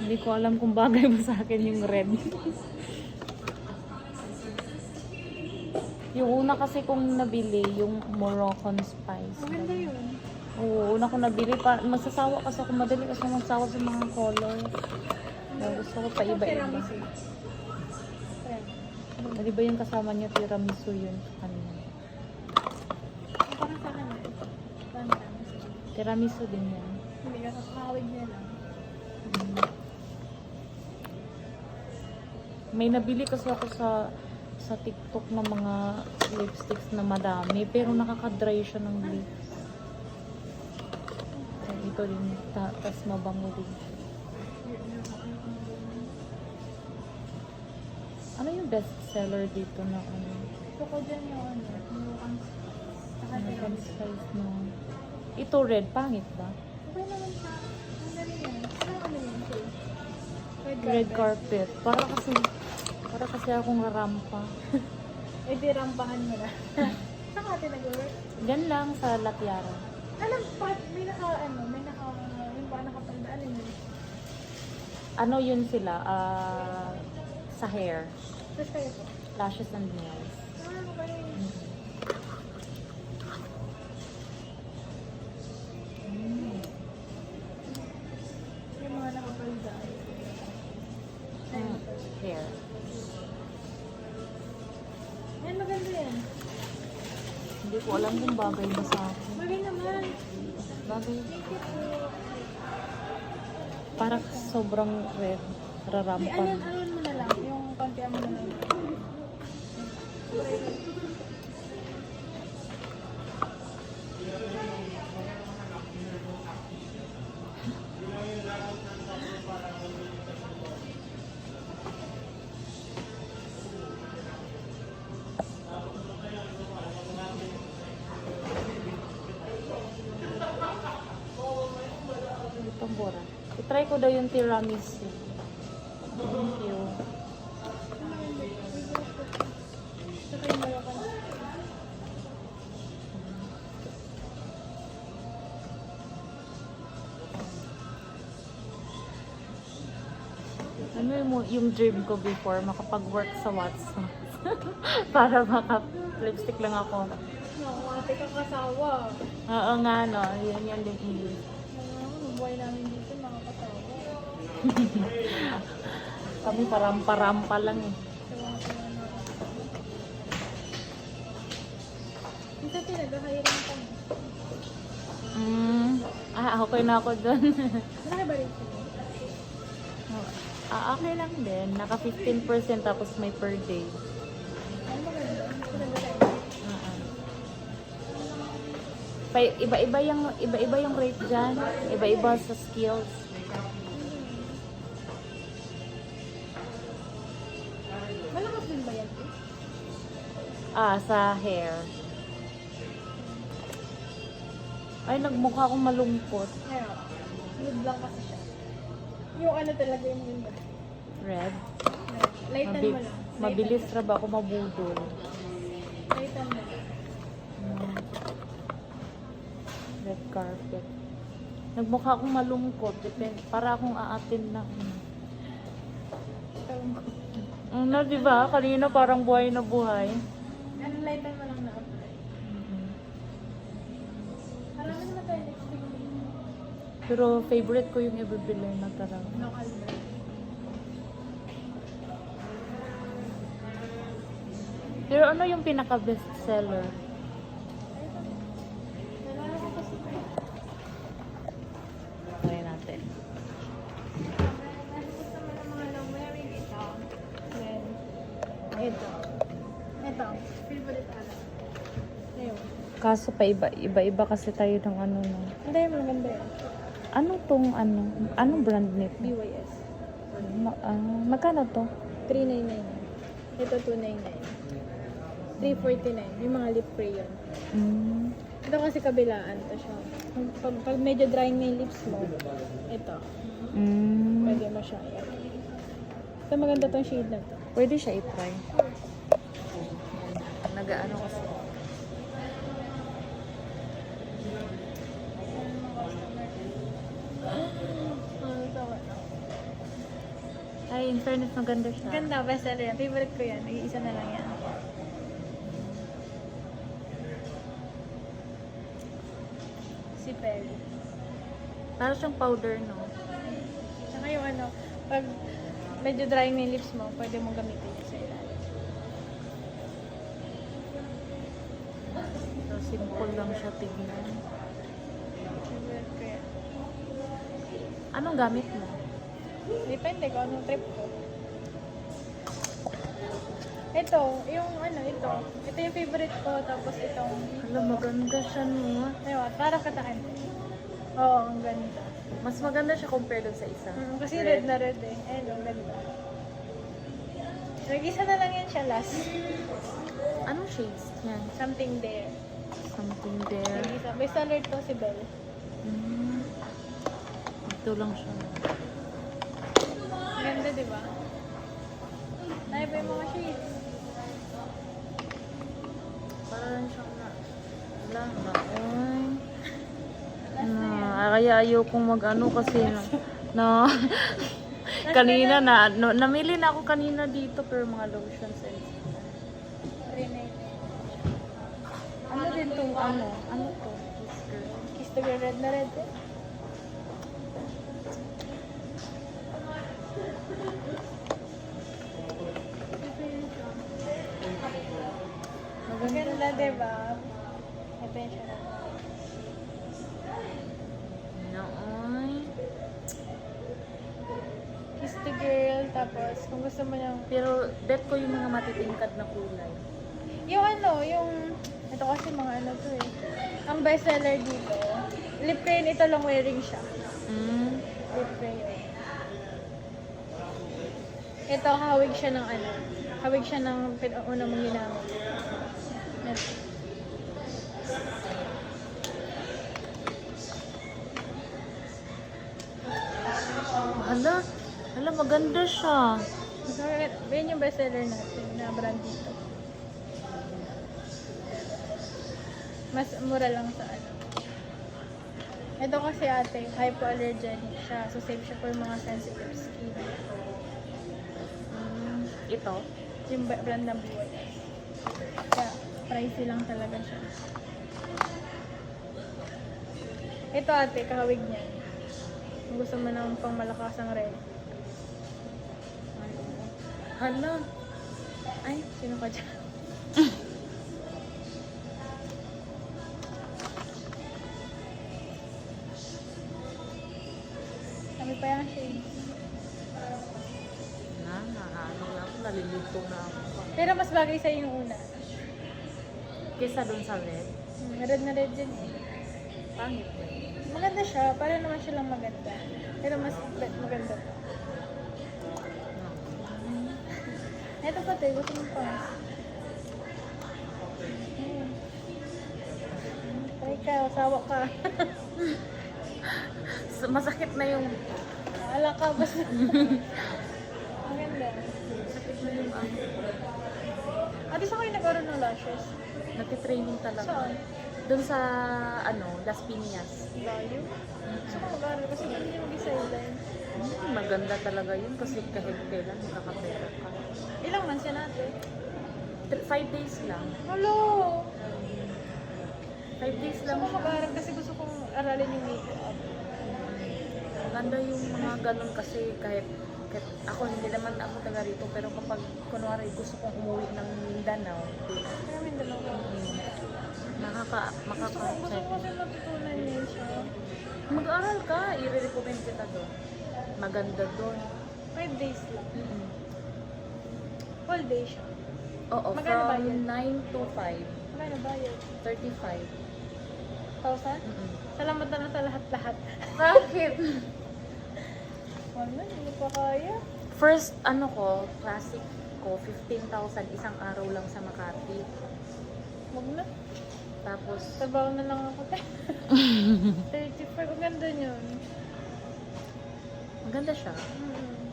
Hindi ko alam kung bagay ba sa akin yung red. Yung una kasi kong nabili, yung Moroccan spice. Maganda yun. Oo, una ko nabili. Magsasawa kasi ako. Madali kasi magsawa sa mga color. Kaya gusto ko pa iba-iba. Tiramisu. Di ba yung kasama niya tiramisu yun sa kanya? Parang sa akin na. Parang tiramisu. Tiramisu din yan. Hindi ka kakawig niya lang. May nabili kasi ako sa TikTok na mga lipsticks na madami, pero nakaka-dry siya ng lips. Ito din, tas mabango din siya. Ano yung best seller dito na ano? Gusto ko dyan yung ano, yung American spice na. Ito red, pangit ba? okay naman siya. Ang dami yan. Ano yun? Red carpet. Para kasi akong rarampa. Eh, di rampahan mo na. Saan ka natin nag-work? Diyan lang sa Latiara. Alam, may yung ba nakapalda, ano yun? Ano yun sila? Sa hair. Tapos kayo po. Lashes and nails. Okay. Yung mga nakapalda. Ayun. Hair. Ayun, maganda yan. Hindi ko alam kung bagay ba sa akin. Bagay naman. Bagay. Thank you po. Para sobrang red. Di, Rarampan. ano mo na lang. Yung kontian mo na lang. Itong bora. I-try ko daw yung tiramisu. Thank you. Saka yung Moroccan. Ano yung dream ko before, makapag-work sa Watson. Para maka-lipstick lang ako. Naku, ate ka kasawa. Oo nga, no. Yan din ilis. Buhay namin dito, mga kasawa. Kami parampa-rampa lang eh. Sawa-sawa na ako. Minsan pinag-hiring kami. Okay na ako dun. Malaki ba rin siya? Okay lang din. Naka 15% tapos may per day. Ano maganda? Pinag-hiring. Iba-iba yung rate dyan. Iba-iba sa skills. Malakas din ba yan? Sa hair. Ay, nagmukha akong malungkot. Ngayon, nude lang kasi siya. Yung ano talaga yung ganda. Red. Lighten mo lang. Mabilis na ba ako mabudol? Lighten mo lang. Red carpet. Nagmukha akong malungkot. Para akong aatin na. Tawag ko. Ano, diba? Kanina parang buhay na buhay. Ano, lighten mo lang na-apply. Marami naman tayo lipstick. Pero favorite ko yung ibibili na tarang. Local brand. Pero ano yung pinaka-best seller? Nalala ko kasi. Try natin. Gusto mo ng mga long-weary dito. Then, ito. Ito. Favorite ko lang. Ayun. Kaso pa iba-iba kasi tayo ng ano no. Hindi, maganda yan. Ano tong ano? Anong brand nito? BYS. Magkano to? 399. Ito 299. 349. Yung mga lip crayon. Ito kasi kabilaan to siya. Pag medyo drying na yung lips mo, ito. Pwede mo siya. Ito maganda tong shade na to. Pwede siya i-try. Nag-ano kasi. Ano tawa na? Ay, in fairness, maganda siya. Ganda, bestseller yan. Favorite ko yan. Nag-iisa na lang yan. Si Perry. Para siyang powder, no? Tsaka yung ano, pag medyo dry na yung lips mo, pwede mong gamitin yun sa ilalim. So, simple lang siya tignan. Favorite ko yan. Anong gamit mo? Depende kung anong trip ko. Ito, yung ano, ito. Ito yung favorite ko, tapos itong, Alam, maganda siya, no? ayun, parang katakan. Oo, ang ganda. Mas maganda siya compared dun sa isa. Kasi red na red eh. Ayun, ang ganda. Nag-isa na lang yan siya last. Anong shades yan? Something there. Something there. Nag-isa. Bestseller to si Belle. Mm. Ito lang siya. Ang ganda, di ba? Tayo pa yung mga shades. Para lang siyang na... Wala na. Kaya ayokong mag-ano kasi na kanina na namili na ako kanina dito pero mga lotions and ano din tong ano to? Kiss girl. Kiss the girl, red na red eh. Maganda, di ba? Ito yung siya. Nooy. Kiss the girl, tapos kung gusto mo niyang... Pero bet ko yung mga matitingkad na kulay. Yung ano, yung... Ito kasi mga ano to eh. Ang bestseller dito, lip crayon, ito lang wearing siya. Mm. Lip crayon. Ito, hawig siya ng ano. Hawig siya ng una mong ginamit. Ito. Hala, maganda siya. Yan yung bestseller natin na brand dito. Mas mura lang sa ano. Ito kasi ate, hypoallergenic siya. So safe siya for mga sensitive skin. Ito. Yung brand ng BYS. Kaya, pricey lang talaga siya. Ito ate, kahawig niyan. Kung gusto mo ng pang malakas ang red. Hala. Ay, sino ka dyan? Kami pa yung shades. Ano na ako, nalilito na ako. Pero mas bagay sa yung una. Kesa dun sa red. Red na red yun. Pangit ba yun? Maganda siya, para naman siya lang maganda. Pero mas maganda pa. Ito pa tayo, gusto mo pa. Try ka, asawa ka. Masakit na yung... Ala ka, basta. Maganda. Masakit na yung ano. Ate, saan kayo nag-oral ng lashes? Nati-training talaga. Saan? Doon sa, Las Piñas. Layo? Gusto ko mag-oral kasi hindi niya mag-sideline. Maganda talaga yun kasi kahit kailan makakapera ka. Ilang months yan ate? 5 days lang. Hello! 5 days Gusto lang ko siya. mag-aral kasi gusto kong aralin yung makeup. Maganda yung mga ganun kasi kahit ako hindi naman ako taga rito pero kapag kunwari gusto kong umuwi ng Mindanao, Maraming dalawa. Gusto ko kasi matutunan niya siya. mag-aral ka, i-recommend kita doon. Maganda doon. 5 days lang. All day siya. Oo, Magkano ba from yun? 9 to 5, Magkano ba yun? 35. 1,000? Salamat na lang sa lahat-lahat. Bakit? Wala, hindi pa kaya. First, classic ko, 15,000 isang araw lang sa Makati. Huwag na. Tapos, Trabaho na lang ako. 35. Ang ganda yun. maganda siya. Mm.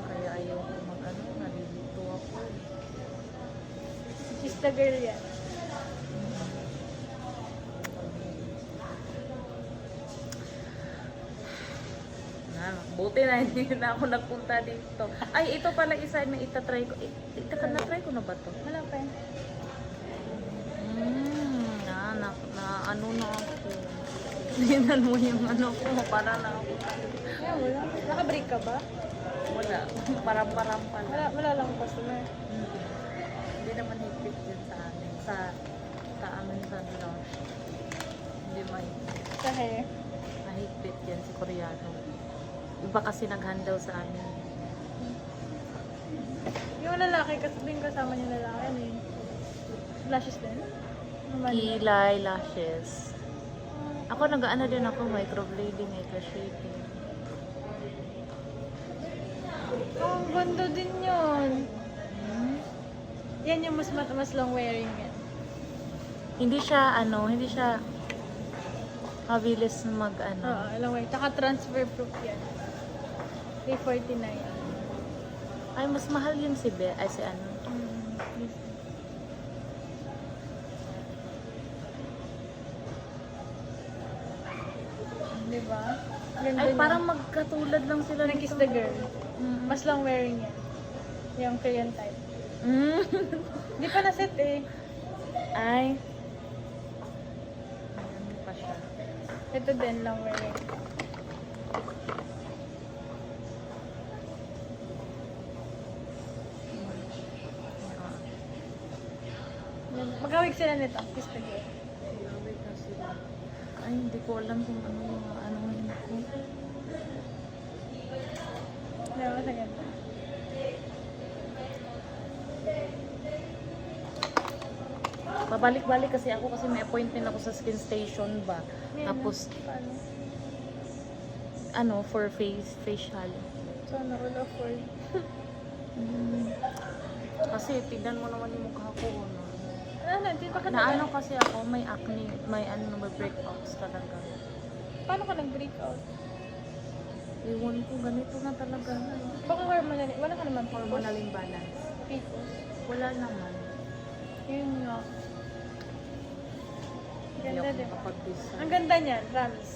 Kaya ayaw ko nalilito ako. Kiss the girl yan. Buti Buti na hindi na ako nagpunta dito. Ay, ito pala isa na itatry ko. Na-try ko na ba to? Wala pa eh. Ano na ako. Tingnan mo yung ano ko. Para na ako. Yeah, wala. Naka-break ka ba? Wala. Param-param pala. Wala lang customer. Hindi naman higpit yun sa amin. Sa amin sa lounge. Hindi mahigpit. Sa hair. Mahigpit yan si Koreano. Iba kasi nag-handle sa amin. Yung lalaki, kasi din kasama niya lalaki, ano yun? Lashes din? Naman. Kilay, lashes. Ako nag-ano din ako, microblading, microshading. Oh, ang ganda din yun. Yan yung mas long wearing yan. Hindi siya mabilis mag Oo, long wearing. Taka transfer proof yan. 349. Ay, mas mahal yun si si ano. Yes. Diba? Ganda Ay, niya. parang magkatulad lang sila Ng Kiss nito. the Girl. Mas long wearing yan. Yung Korean type. Hindi pa na-set eh. Ay. Ano pa siya? Ito din, long wearing. Magkawig sila nito, Kiss the Girl. Grabe kasi. Ay, hindi ko alam kung ano yung ano ko. Diba, sa ganda. Babalik-balik kasi ako kasi may appointment ako sa skin station ba. Tapos, Paano? ano, for facial. Sana wala for. Kasi tignan mo naman yung mukha ko. No? Ano, di ba ka Na ano kasi ako, may acne, may breakouts talaga. Paano ka nag-breakout? Iwan ko, ganito na talaga. Baka hormonal, wala ka naman Hormonal imbalance. pimples. Wala naman. Yun nga. Hindi Ganda ako din. makapag-design. Ang ganda niyan, promise.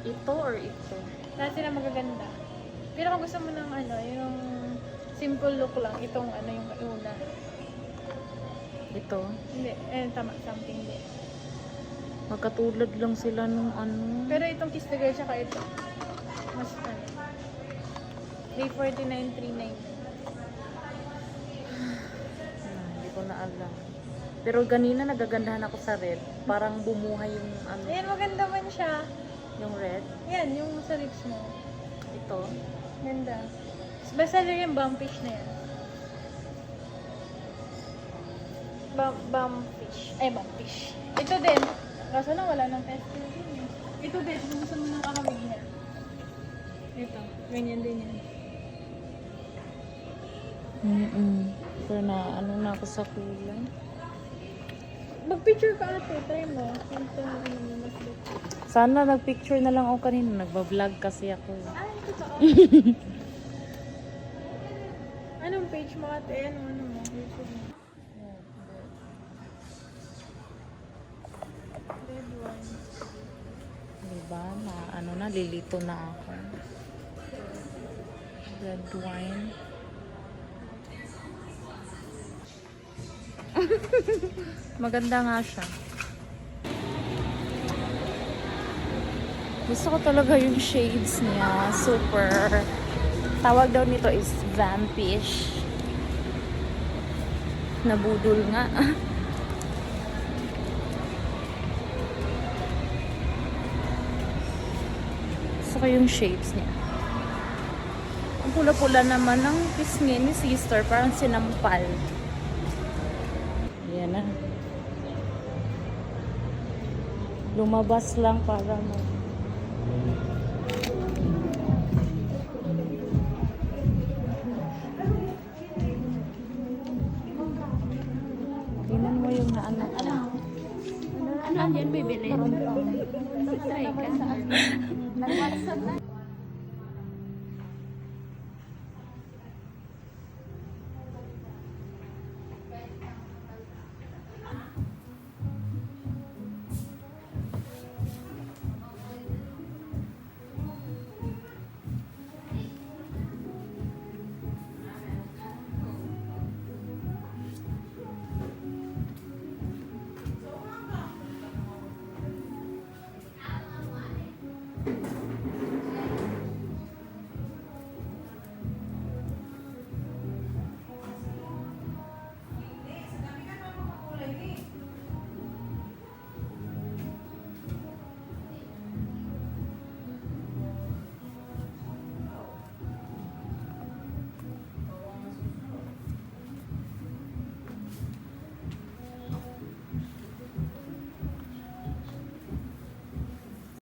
Ito or ito? Lahat sila magaganda. Pero kung gusto mo ng ano, yung simple look lang, itong ano yung una. Ito? Hindi, tama, something din. Magkatulad lang sila nung ano. Pero itong Kiss the Girl, tsaka ito. Mas ano. 349, 390. Hindi ko na alam. Pero ganina nagagandahan ako sa red. Parang bumuhay yung ano, Ayan, maganda man siya. yung red. Yan, yung sa lips mo. Ito. Ganda. Bestseller yung bumfish na yan. Bumfish. Ay, bumfish. Ito din. Kaso lang wala ng testing din eh. Ito din. Kung gusto mo ng kakawig niya. Ito. Ganyan din yan. Pero na ano na ako sa kulay. Mag-picture ka ate. Try mo. Ito na ano mas look. Sana nag-picture na lang ako kanina. Nagba-vlog kasi ako. Ay, totoo. Anong page mo ate? Ano mo? YouTube mo? Red one. Diba? Na, ano na, lilito na ako. Red wine. Maganda nga siya. Gusto ko talaga yung shades niya. Super. Tawag daw nito is vampish. Nabudol nga. Gusto ko yung shades niya. Ang pula-pula naman ng pisngi ni sister. Parang sinampal. Yan na. Lumabas lang para mo.